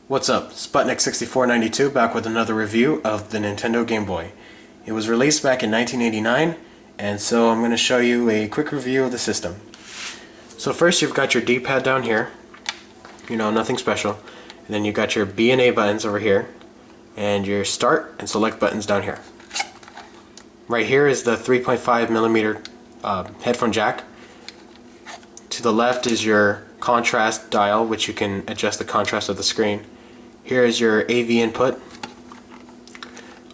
What's up? Sputnik6492 back with another review of the Nintendo Game Boy. It was released back in 1989, and so I'm going to show you a quick review of the system. So first you've got your D-pad down here, nothing special, and then you've got your B and A buttons over here, and your start and select buttons down here. Right here is the 3.5mm headphone jack. To the left is your contrast dial, which you can adjust the contrast of the screen. Here is your AV input.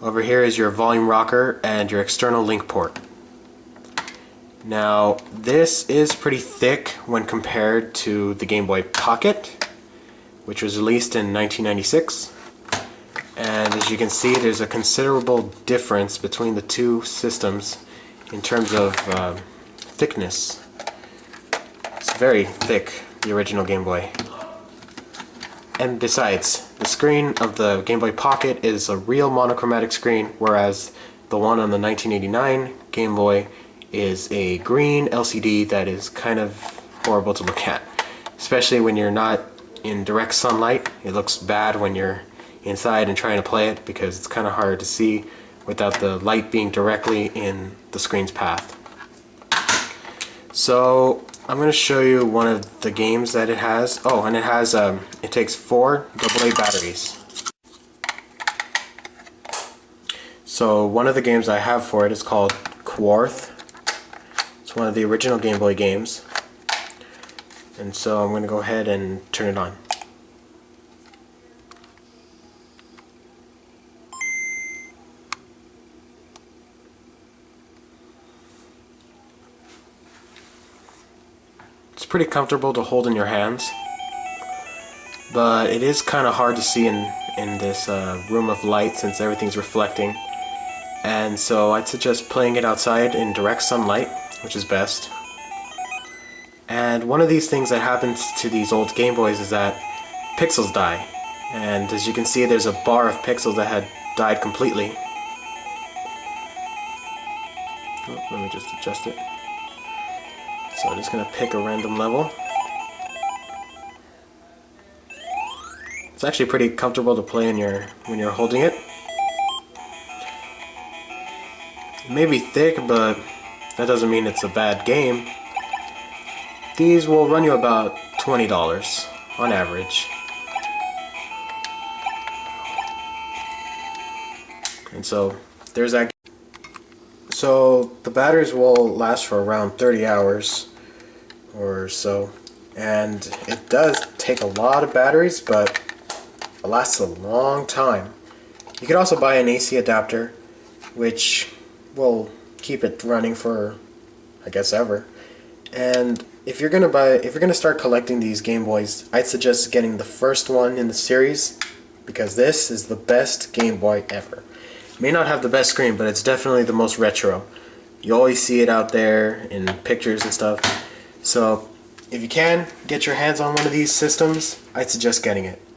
Over here is your volume rocker and your external link port. Now this is pretty thick when compared to the Game Boy Pocket, which was released in 1996. And as you can see, there's a considerable difference between the two systems in terms of thickness. It's very thick, the original Game Boy. And besides, the screen of the Game Boy Pocket is a real monochromatic screen, whereas the one on the 1989 Game Boy is a green LCD that is kind of horrible to look at. Especially when you're not in direct sunlight. It looks bad when you're inside and trying to play it because it's kind of hard to see without the light being directly in the screen's path. So I'm going to show you one of the games that it has. Oh, and it takes 4 AA batteries. So one of the games I have for it is called Quarth. It's one of the original Game Boy games. And so I'm going to go ahead and turn it on. It's pretty comfortable to hold in your hands, but it is kind of hard to see in this room of light since everything's reflecting. And so I'd suggest playing it outside in direct sunlight, which is best. And one of these things that happens to these old Game Boys is that pixels die. And as you can see, there's a bar of pixels that had died completely. Oh, let me just adjust it. So I'm just going to pick a random level. It's actually pretty comfortable to play when you're holding it. It may be thick, but that doesn't mean it's a bad game. These will run you about $20 on average. And so there's that. So the batteries will last for around 30 hours or so, and it does take a lot of batteries, but it lasts a long time. You could also buy an AC adapter, which will keep it running for, I guess, ever. And if you're gonna start collecting these Game Boys, I'd suggest getting the first one in the series, because this is the best Game Boy ever. It may not have the best screen, but it's definitely the most retro. You always see it out there in pictures and stuff. So if you can get your hands on one of these systems, I'd suggest getting it.